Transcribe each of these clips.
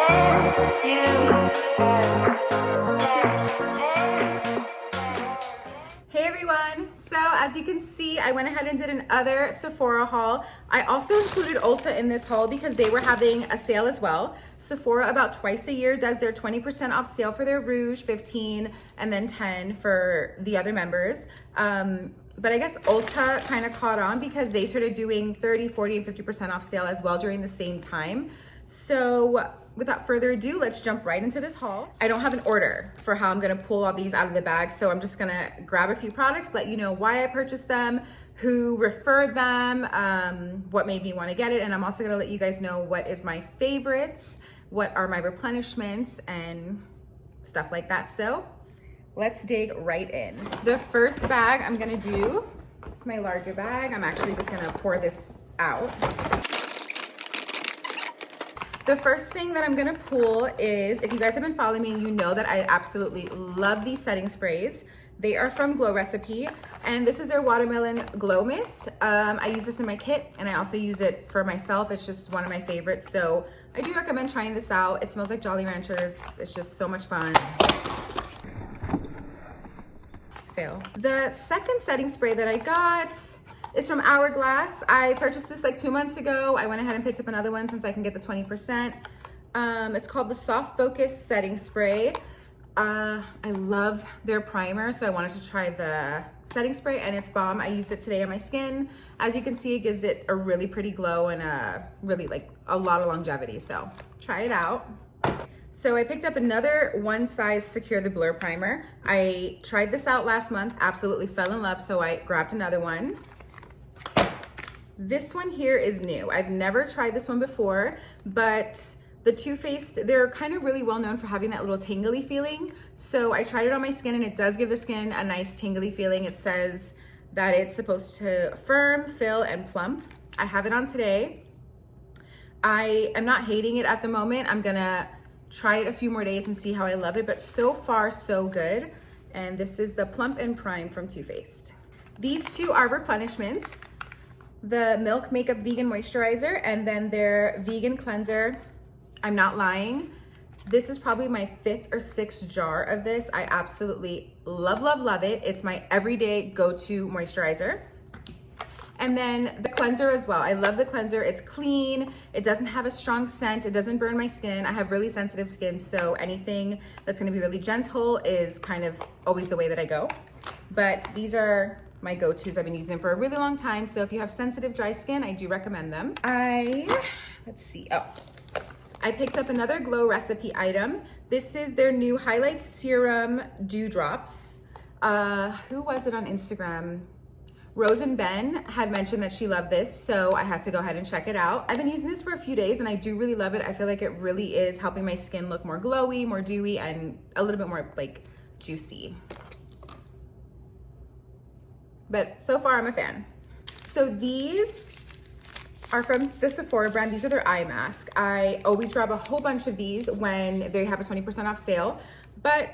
Hey everyone, so as you can see, I went ahead and did another Sephora haul. I also included Ulta in this haul because they were having a sale as well. Sephora about twice a year does their 20% off sale for their Rouge, 15, and then 10 for the other members. But I guess Ulta kind of caught on because they started doing 30, 40, and 50% off sale as well during the same time. So without further ado, let's jump right into this haul. I don't have an order for how I'm gonna pull all these out of the bag, so I'm just gonna grab a few products, let you know why I purchased them, who referred them, what made me wanna get it, and I'm also gonna let you guys know what is my favorites, what are my replenishments, and stuff like that. So let's dig right in. The first bag I'm gonna do, it's my larger bag. I'm actually just gonna pour this out. The first thing that I'm gonna pull is, if you guys have been following me, you know that I absolutely love these setting sprays. They are from Glow Recipe, and this is their Watermelon Glow Mist. I use this in my kit, and I also use it for myself. It's just one of my favorites, so I do recommend trying this out. It smells like Jolly Ranchers. It's just so much fun. Fail. The second setting spray that I got is from Hourglass. I purchased this like 2 months ago. I went ahead and picked up another one since I can get the 20%. It's called the Soft Focus Setting Spray. I love their primer, so I wanted to try the setting spray, and it's bomb. I used it today on my skin. As you can see, it gives it a really pretty glow and really like a lot of longevity, so try it out. So I picked up another One Size Secure the Blur primer. I tried this out last month, absolutely fell in love, so I grabbed another one. This one here is new. I've never tried this one before, but the Too Faced, they're kind of really well known for having that little tingly feeling. So I tried it on my skin, and it does give the skin a nice tingly feeling. It says that it's supposed to firm, fill, and plump. I have it on today. I am not hating it at the moment. I'm gonna try it a few more days and see how I love it, but so far so good. And this is the Plump and Prime from Too Faced. These two are replenishments. The Milk Makeup Vegan Moisturizer, and then their Vegan Cleanser. I'm not lying. This is probably my 5th or 6th jar of this. I absolutely love, love, love it. It's my everyday go-to moisturizer. And then the cleanser as well. I love the cleanser. It's clean. It doesn't have a strong scent. It doesn't burn my skin. I have really sensitive skin, so anything that's gonna be really gentle is kind of always the way that I go. But these are my go-tos. I've been using them for a really long time, so if you have sensitive dry skin, I do recommend them. Let's see, I picked up another Glow Recipe item. This is their new Highlight Serum Dewdrops. Who was it on Instagram? Rose and Ben had mentioned that she loved this, so I had to go ahead and check it out. I've been using this for a few days, and I do really love it. I feel like it really is helping my skin look more glowy, more dewy, and a little bit more like juicy. But so far I'm a fan. So these are from the Sephora brand. These are their eye masks. I always grab a whole bunch of these when they have a 20% off sale, but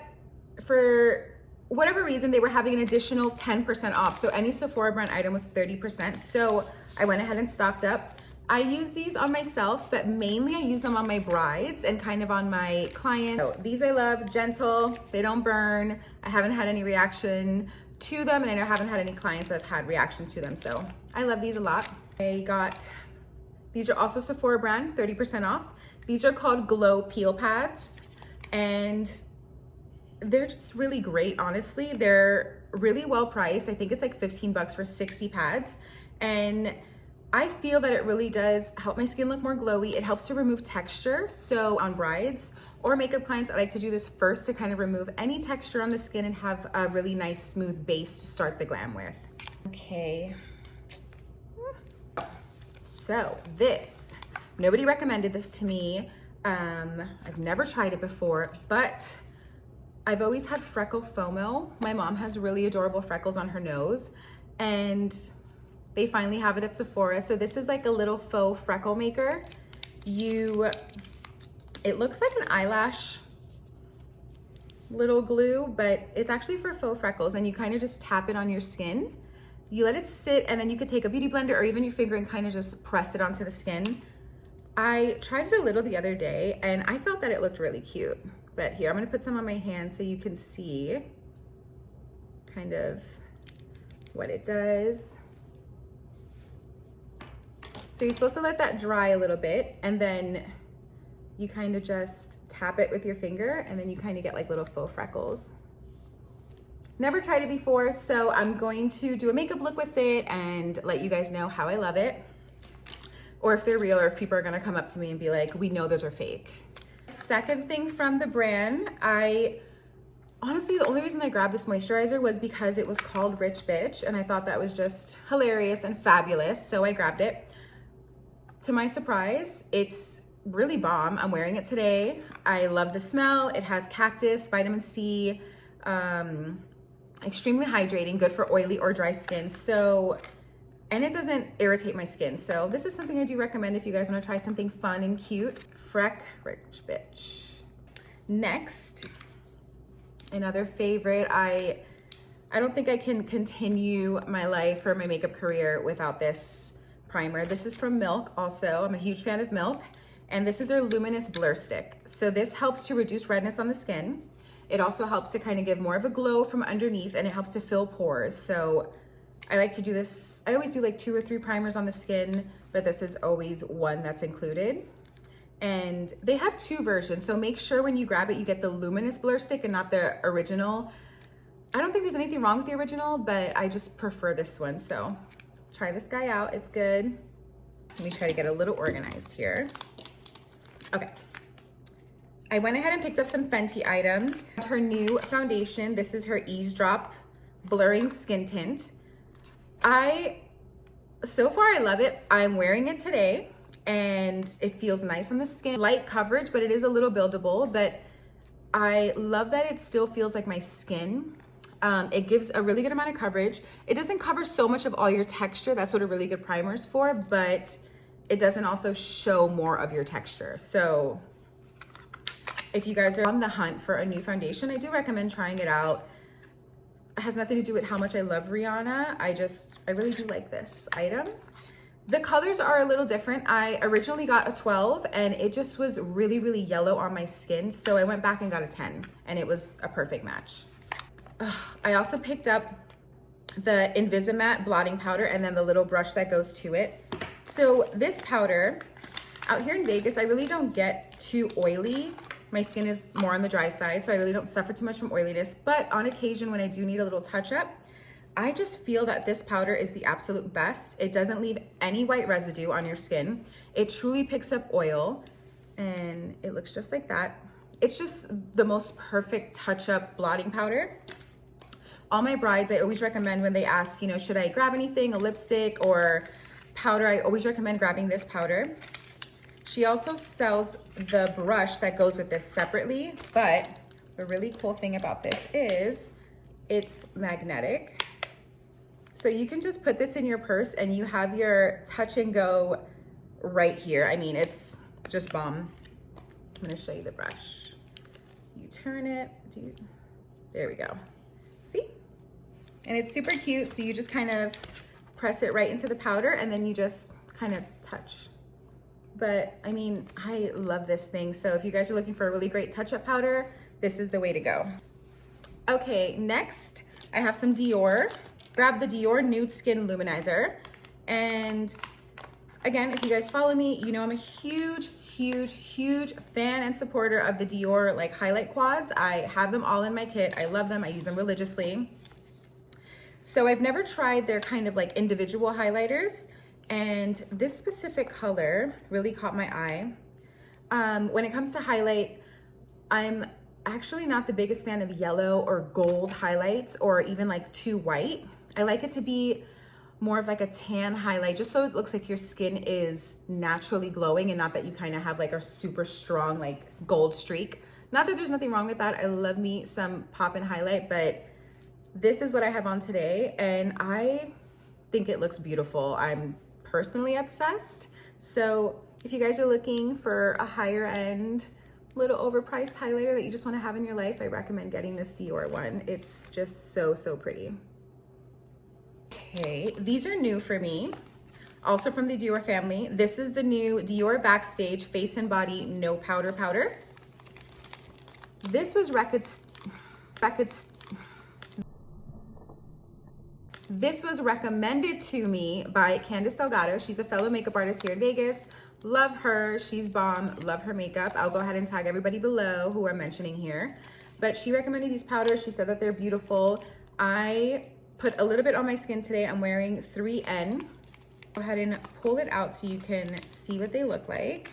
for whatever reason, they were having an additional 10% off. So any Sephora brand item was 30%. So I went ahead and stocked up. I use these on myself, but mainly I use them on my brides and kind of on my clients. So these I love, gentle, they don't burn. I haven't had any reaction to them, and I haven't had any clients that have had reaction to them, so I love these a lot. These are also Sephora brand, 30% off. These are called Glow Peel Pads, and they're just really great, honestly. They're really well priced. I think it's like 15 bucks for 60 pads, and I feel that it really does help my skin look more glowy. It helps to remove texture, so on brides or makeup clients, I like to do this first to kind of remove any texture on the skin and have a really nice smooth base to start the glam with. Okay, so this, nobody recommended this to me. I've never tried it before, but I've always had freckle FOMO. My mom has really adorable freckles on her nose, and they finally have it at Sephora. So this is like a little faux freckle maker. It looks like an eyelash little glue, but it's actually for faux freckles, and you kind of just tap it on your skin. You let it sit, and then you could take a beauty blender or even your finger and kind of just press it onto the skin. I tried it a little the other day and I felt that it looked really cute. But here, I'm gonna put some on my hand so you can see kind of what it does. So you're supposed to let that dry a little bit, and then you kind of just tap it with your finger, and then you kind of get like little faux freckles. Never tried it before, so I'm going to do a makeup look with it and let you guys know how I love it, or if they're real, or if people are gonna come up to me and be like, we know those are fake. Second thing from the brand, honestly, the only reason I grabbed this moisturizer was because it was called Rich Bitch, and I thought that was just hilarious and fabulous, so I grabbed it. To my surprise, it's really bomb. I'm wearing it today. I love the smell. It has cactus, vitamin C, extremely hydrating, good for oily or dry skin. So, and it doesn't irritate my skin. So this is something I do recommend if you guys want to try something fun and cute. Freck Rich Bitch. Next, another favorite. I don't think I can continue my life or my makeup career without this primer. This is from Milk also. I'm a huge fan of Milk. And this is their Luminous Blur Stick. So this helps to reduce redness on the skin. It also helps to kind of give more of a glow from underneath, and it helps to fill pores. So I like to do this. I always do like 2 or 3 primers on the skin, but this is always one that's included. And they have 2 versions. So make sure when you grab it, you get the Luminous Blur Stick and not the original. I don't think there's anything wrong with the original, but I just prefer this one. So try this guy out, it's good. Let me try to get a little organized here. Okay. I went ahead and picked up some Fenty items. Her new foundation, this is her Eavesdrop Blurring Skin Tint. So far I love it. I'm wearing it today and it feels nice on the skin. Light coverage, but it is a little buildable, but I love that it still feels like my skin. It gives a really good amount of coverage. It doesn't cover so much of all your texture. That's what a really good primer is for, but it doesn't also show more of your texture. So if you guys are on the hunt for a new foundation, I do recommend trying it out. It has nothing to do with how much I love Rihanna. I really do like this item. The colors are a little different. I originally got a 12 and it just was really, really yellow on my skin. So I went back and got a 10 and it was a perfect match. I also picked up the Invisimatte blotting powder and then the little brush that goes to it. So this powder, out here in Vegas, I really don't get too oily. My skin is more on the dry side, so I really don't suffer too much from oiliness. But on occasion, when I do need a little touch up, I just feel that this powder is the absolute best. It doesn't leave any white residue on your skin. It truly picks up oil and it looks just like that. It's just the most perfect touch-up blotting powder. All my brides, I always recommend when they ask, you know, should I grab anything, a lipstick or powder, I always recommend grabbing this powder. She also sells the brush that goes with this separately, but the really cool thing about this is it's magnetic. So you can just put this in your purse and you have your touch and go right here. I mean, it's just bomb. I'm gonna show you the brush. You turn it, there we go. See? And it's super cute, so you just kind of press it right into the powder and then you just kind of touch. But I mean, I love this thing. So if you guys are looking for a really great touch-up powder, this is the way to go. Okay, next I have some DIOR. Grab the DIOR Nude Skin Luminizer. And again, if you guys follow me, you know I'm a huge fan and supporter of the DIOR like highlight quads. I have them all in my kit. I love them. I use them religiously. So I've never tried their kind of like individual highlighters. And this specific color really caught my eye. When it comes to highlight, I'm actually not the biggest fan of yellow or gold highlights or even like too white. I like it to be more of like a tan highlight, just so it looks like your skin is naturally glowing and not that you kind of have like a super strong like gold streak. Not that there's nothing wrong with that. I love me some pop and highlight, but this is what I have on today and I think it looks beautiful. I'm personally obsessed. So if you guys are looking for a higher end, little overpriced highlighter that you just want to have in your life, I recommend getting this DIOR one. It's just so pretty. Okay, these are new for me. also from the DIOR family. This is the new DIOR Backstage Face and Body No Powder Powder. This was This was recommended to me by Candice Delgado. She's a fellow makeup artist here in Vegas. Love her, she's bomb, love her makeup. I'll go ahead and tag everybody below who I'm mentioning here. But she recommended these powders. She said that they're beautiful. I put a little bit on my skin today. I'm wearing 3N. Go ahead and pull it out so you can see what they look like.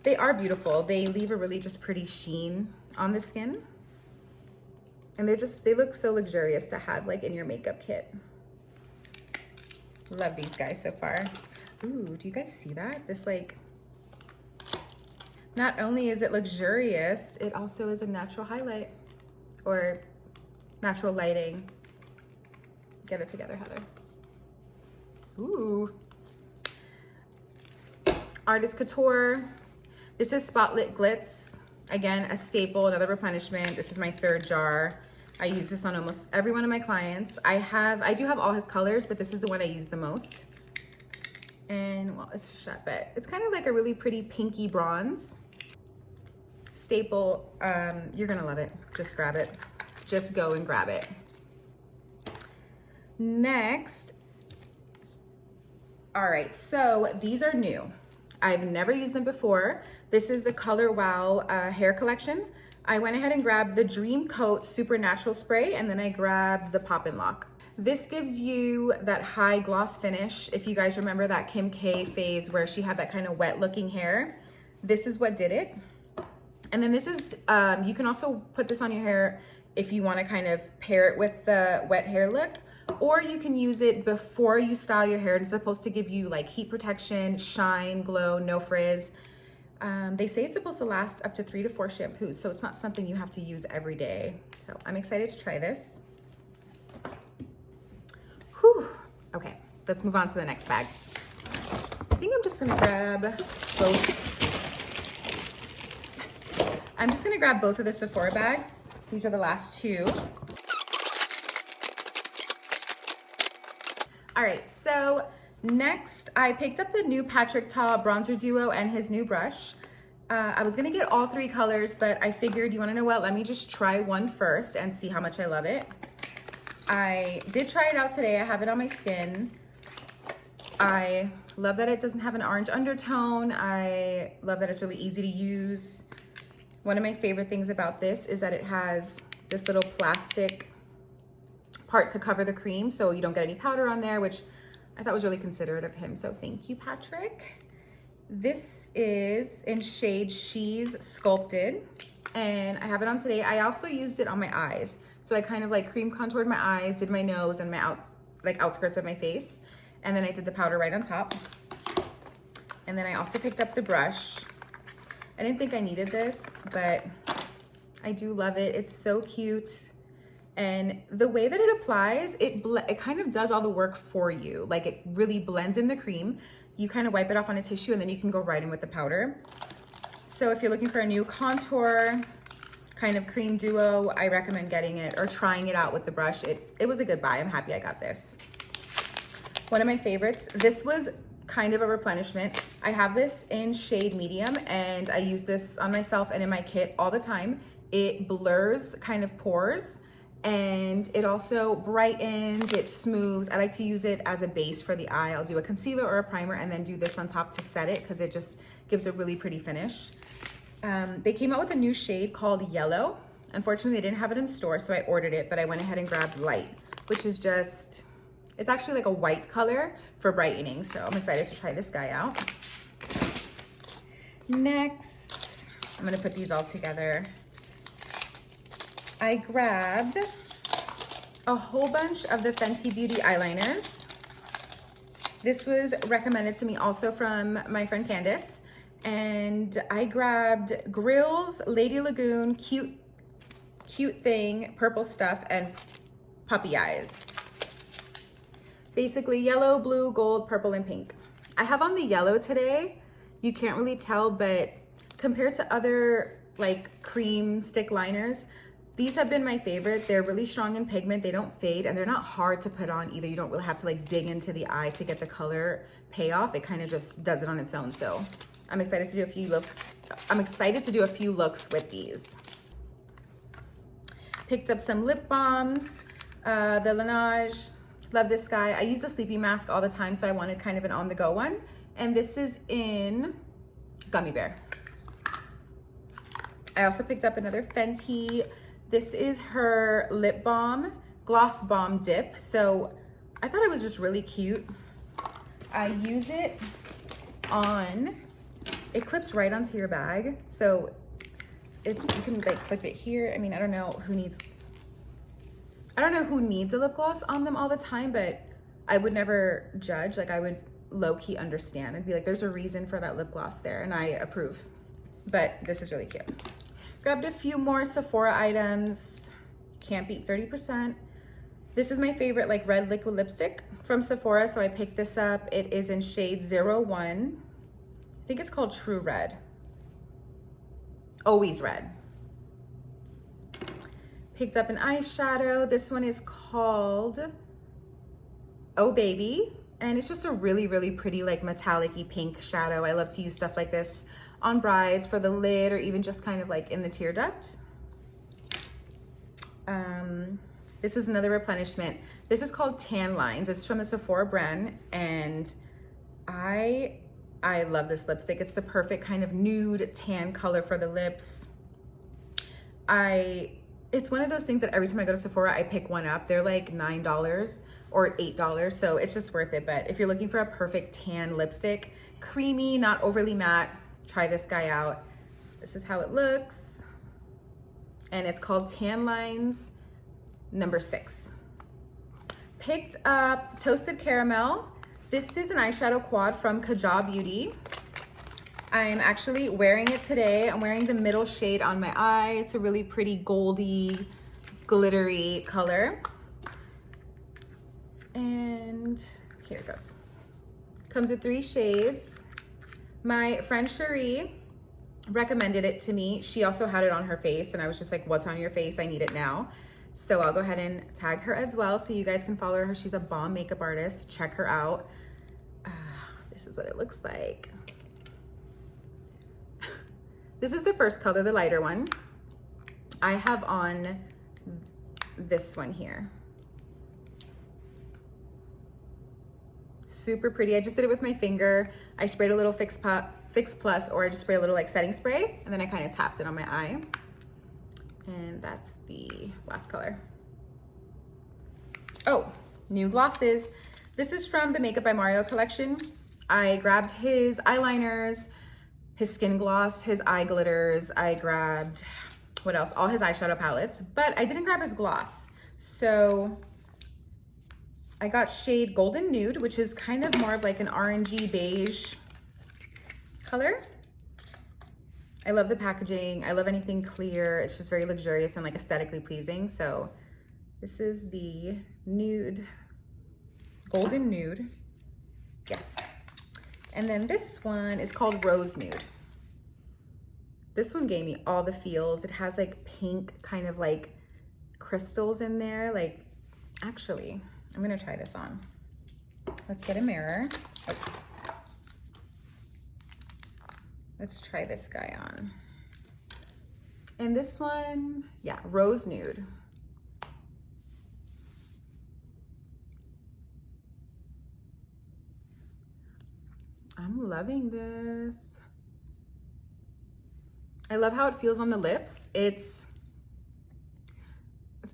They are beautiful. They leave a really just pretty sheen on the skin. And they look so luxurious to have like in your makeup kit. Love these guys so far. Ooh, do you guys see that? This like, not only is it luxurious, it also is a natural highlight or natural lighting. Get it together, Heather. Ooh. Artist Couture. This is SPOTLIT GLITZ. Again, a staple, another replenishment. This is my 3rd jar. I use this on almost every one of my clients. I do have all his colors, but this is the one I use the most. And well, let's shut it. It's kind of like a really pretty pinky bronze. Staple, you're gonna love it. Just grab it. Just go and grab it. Next, all right, so these are new. I've never used them before. This is the Color Wow hair collection. I went ahead and grabbed the Dream Coat Supernatural Spray, and then I grabbed the Pop and Lock. This gives you that high gloss finish. If you guys remember that Kim K phase where she had that kind of wet looking hair, this is what did it. And then this is, you can also put this on your hair if you want to kind of pair it with the wet hair look, or you can use it before you style your hair. It's supposed to give you like heat protection, shine, glow, no frizz. They say it's supposed to last up to 3 to 4 shampoos, so it's not something you have to use every day. So I'm excited to try this. Whew. Okay, let's move on to the next bag. I think I'm just gonna grab both. I'm just gonna grab both of the Sephora bags. These are the last 2. All right, so next I picked up the new Patrick Ta bronzer duo and his new brush. I was gonna get all 3 colors, but I figured, you wanna know what? Let me just try one first and see how much I love it. I did try it out today. I have it on my skin. I love that it doesn't have an orange undertone. I love that it's really easy to use. One of my favorite things about this is that it has this little plastic part to cover the cream so you don't get any powder on there, which I thought was really considerate of him. So thank you, Patrick. This is in shade She's Sculpted, and I have it on today. I also used it on my eyes. So I kind of like cream contoured my eyes, did my nose and my outskirts of my face. And then I did the powder right on top. And then I also picked up the brush. I didn't think I needed this, but I do love it. It's so cute. And the way that it applies, it kind of does all the work for you. Like it really blends in the cream. You kind of wipe it off on a tissue and then you can go right in with the powder. So if you're looking for a new contour kind of cream duo, I recommend getting it or trying it out with the brush. It was a good buy. I'm happy I got this. One of my favorites. This was kind of a replenishment. I have this in shade medium and I use this on myself and in my kit all the time. It blurs kind of pores and it also brightens, it smooths. I like to use it as a base for the eye. I'll do a concealer or a primer and then do this on top to set it because it just gives a really pretty finish. They came out with a new shade called Yellow. Unfortunately, they didn't have it in store, so I ordered it, but I went ahead and grabbed Light, which is just, it's actually like a white color for brightening. So I'm excited to try this guy out. Next, I'm gonna put these all together. I grabbed a whole bunch of the Fenty Beauty eyeliners. This was recommended to me also from my friend Candice. And I grabbed Grillz, Lady Lagoon, Cute Thing, Purple Stuff, and Puppy Eyes. Basically yellow, blue, gold, purple, and pink. I have on the yellow today. You can't really tell, but compared to other like cream stick liners, These have been my favorite. They're really strong in pigment. They don't fade and they're not hard to put on either. You don't really have to like dig into the eye to get the color payoff. It kind of just does it on its own. So I'm excited to do a few looks. I'm excited to do a few looks with these. Picked up some lip balms, the Laneige. Love this guy. I use a sleepy mask all the time, so I wanted kind of an on-the-go one. And this is in Gummy Bear. I also picked up another Fenty. This is her lip balm, Glossbomb dip. So I thought it was just really cute. I use it on, it clips right onto your bag. So you can like clip it here. I mean, I don't know who needs a lip gloss on them all the time, but I would never judge. Like I would low-key understand and be like, there's a reason for that lip gloss there, and I approve. But this is really cute. Grabbed a few more Sephora items. Can't beat 30%. This is my favorite like red liquid lipstick from Sephora, so I picked this up. It is in shade 01. I think it's called True Red. Always Red. Picked up an eyeshadow. This one is called Oh Baby, and it's just a really, really pretty like metallic-y pink shadow. I love to use stuff like this on brides for the lid or even just kind of like in the tear duct. This is another replenishment. This is called Tan Lines. It's from the Sephora brand, and I love this lipstick. It's the perfect kind of nude tan color for the lips. It's one of those things that every time I go to Sephora, I pick one up. They're like $9 or $8, so it's just worth it. But if you're looking for a perfect tan lipstick, creamy, not overly matte, try this guy out. This is how it looks. And it's called Tan Lines number 6. Picked up Toasted Caramel. This is an eyeshadow quad from Beauty. I'm actually wearing it today. I'm wearing the middle shade on my eye. It's a really pretty goldy, glittery color. And here it goes. Comes with 3 shades. My friend Cherie recommended it to me. She also had it on her face, and I was just like, what's on your face? I need it now. So I'll go ahead and tag her as well so you guys can follow her. She's a bomb makeup artist. Check her out. This is what it looks like. This is the first color, the lighter one. I have on this one here. Super pretty. I just did it with my finger. I sprayed a little Fix Plus, or I just sprayed a little like setting spray, and then I kind of tapped it on my eye. And that's the last color. Oh, new glosses. This is from the Makeup by Mario collection. I grabbed his eyeliners, his skin gloss, his eye glitters. I grabbed, what else? All his eyeshadow palettes, but I didn't grab his gloss. So I got shade Golden Nude, which is kind of more of like an orangey beige color. I love the packaging. I love anything clear. It's just very luxurious and like aesthetically pleasing. So this is the nude, Golden Nude. Yes. And then this one is called Rose Nude. This one gave me all the feels. It has like pink kind of like crystals in there. Like, actually, I'm gonna try this on. Let's get a mirror. Oh. Let's try this guy on. And this one, yeah, Rose Nude. I'm loving this. I love how it feels on the lips. It's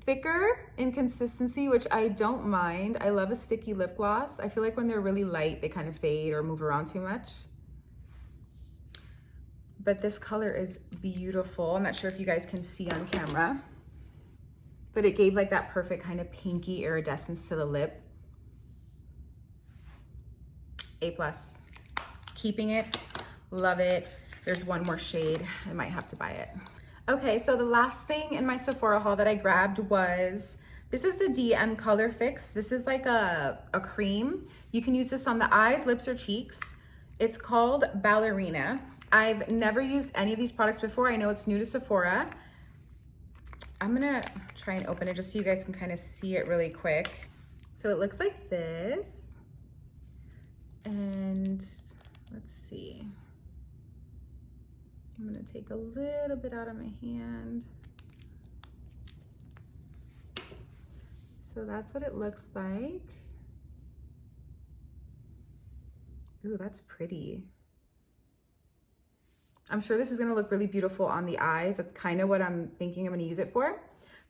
thicker in consistency, which I don't mind. I love a sticky lip gloss. I feel like when they're really light, they kind of fade or move around too much. But this color is beautiful. I'm not sure if you guys can see on camera, but it gave like that perfect kind of pinky iridescence to the lip. A+. Keeping it, love it. There's one more shade. I might have to buy it. Okay, so the last thing in my Sephora haul that I grabbed was, this is the DM Color Fix. This is like a cream. You can use this on the eyes, lips, or cheeks. It's called Ballerina. I've never used any of these products before. I know it's new to Sephora. I'm gonna try and open it just so you guys can kind of see it really quick. So it looks like this. And let's see. I'm gonna take a little bit out of my hand. So that's what it looks like. Ooh, that's pretty. I'm sure this is gonna look really beautiful on the eyes. That's kind of what I'm thinking I'm gonna use it for.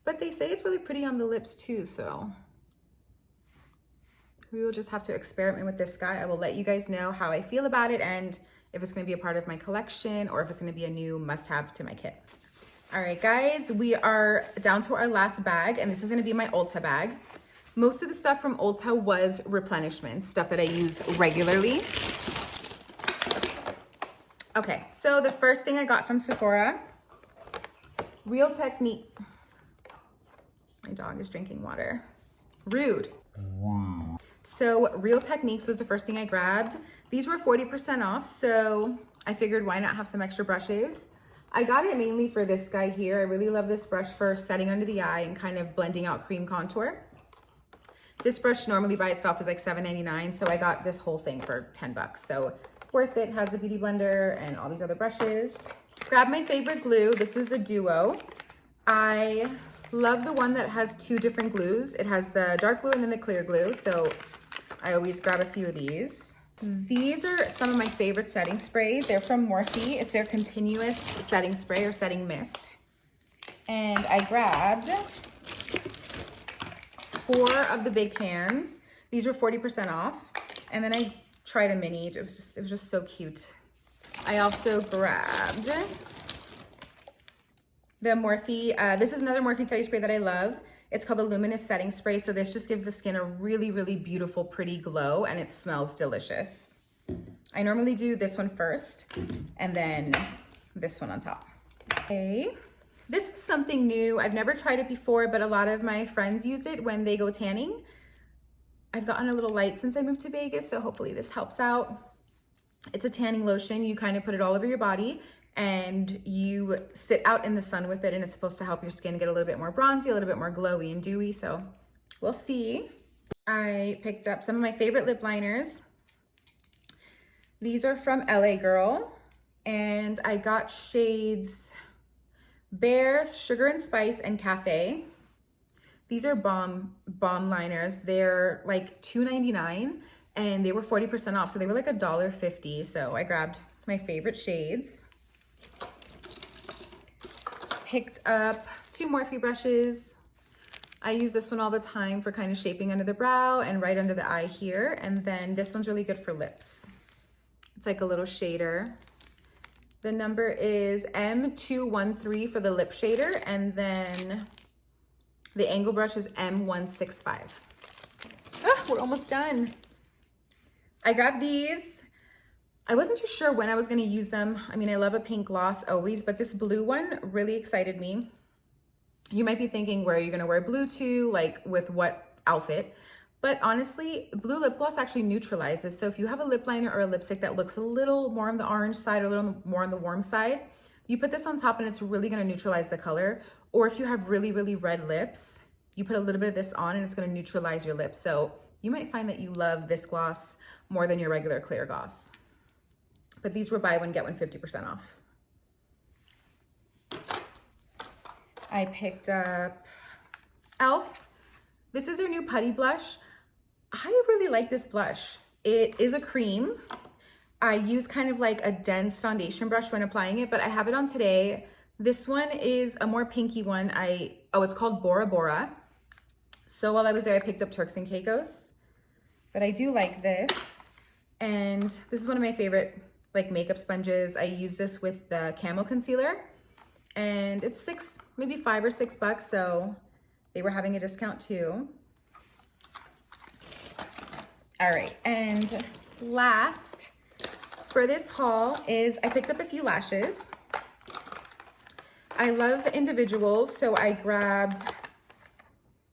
But they say it's really pretty on the lips too, so we will just have to experiment with this guy. I will let you guys know how I feel about it and if it's gonna be a part of my collection or if it's gonna be a new must-have to my kit. All right, guys, we are down to our last bag, and this is gonna be my Ulta bag. Most of the stuff from Ulta was replenishment, stuff that I use regularly. Okay, so the first thing I got from Sephora, Real Technique. My dog is drinking water. Rude. So Real Techniques was the first thing I grabbed. These were 40% off, so I figured why not have some extra brushes. I got it mainly for this guy here. I really love this brush for setting under the eye and kind of blending out cream contour. This brush normally by itself is like $7.99, so I got this whole thing for 10 bucks. So worth it, has a beauty blender and all these other brushes. Grab my favorite glue. This is a duo. I love the one that has two different glues. It has the dark glue and then the clear glue, so I always grab a few of these. These are some of my favorite setting sprays. They're from Morphe. It's their continuous setting spray or setting mist. And I grabbed 4 of the big cans. These were 40% off. And then I tried a mini. It was just so cute. I also grabbed the Morphe. This is another Morphe setting spray that I love. It's called the Luminous setting spray. So this just gives the skin a really, really beautiful, pretty glow, and it smells delicious. I normally do this one first and then this one on top. Okay. This was something new. I've never tried it before, but a lot of my friends use it when they go tanning. I've gotten a little light since I moved to Vegas, so hopefully this helps out. It's a tanning lotion. You kind of put it all over your body and you sit out in the sun with it, and it's supposed to help your skin get a little bit more bronzy, a little bit more glowy and dewy, so we'll see. I picked up some of my favorite lip liners. These are from LA Girl, and I got shades Bear, Sugar and Spice, and Cafe. These are bomb liners. They're like $2.99, and they were 40% off, so they were like $1.50, so I grabbed my favorite shades. Picked up 2 Morphe brushes. I use this one all the time for kind of shaping under the brow and right under the eye here. And then this one's really good for lips. It's like a little shader. The number is M213 for the lip shader. And then the angle brush is M165. Ah, we're almost done. I grabbed these. I wasn't too sure when I was gonna use them. I mean, I love a pink gloss always, but this blue one really excited me. You might be thinking, where are you gonna wear blue to? Like with what outfit? But honestly, blue lip gloss actually neutralizes. So if you have a lip liner or a lipstick that looks a little more on the orange side or a little more on the warm side, you put this on top and it's really gonna neutralize the color. Or if you have really, really red lips, you put a little bit of this on and it's gonna neutralize your lips. So you might find that you love this gloss more than your regular clear gloss. But these were buy one, get one 50% off. I picked up e.l.f. This is their new putty blush. I really like this blush. It is a cream. I use kind of like a dense foundation brush when applying it, but I have it on today. This one is a more pinky one. It's called Bora Bora. So while I was there, I picked up Turks and Caicos, but I do like this. And this is one of my favorite like makeup sponges. I use this with the camo concealer, and it's maybe $5 or $6, so they were having a discount too. All right, and last for this haul is I picked up a few lashes. I love individuals, so I grabbed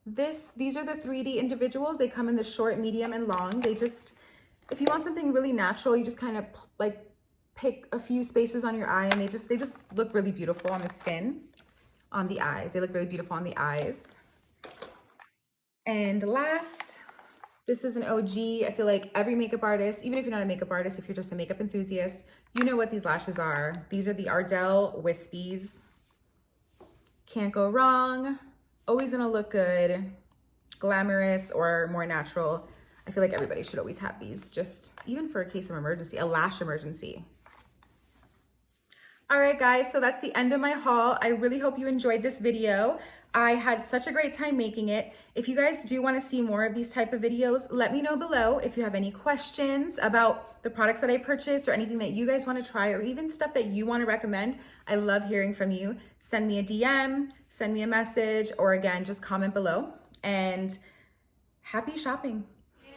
this. These are the 3D individuals. They come in the short, medium, and long. If you want something really natural, you just kind of like pick a few spaces on your eye, and they just look really beautiful on the skin. on the eyes. They look really beautiful on the eyes. And last, this is an OG. I feel like every makeup artist, even if you're not a makeup artist, if you're just a makeup enthusiast, you know what these lashes are. These are the Ardell Wispies. Can't go wrong. Always gonna look good, glamorous or more natural. I feel like everybody should always have these, just even for a case of emergency, a lash emergency. All right, guys, so that's the end of my haul. I really hope you enjoyed this video. I had such a great time making it. If you guys do want to see more of these type of videos, let me know below. If you have any questions about the products that I purchased or anything that you guys want to try or even stuff that you want to recommend, I love hearing from you. Send me a DM, send me a message, or again, just comment below. And happy shopping. Yeah.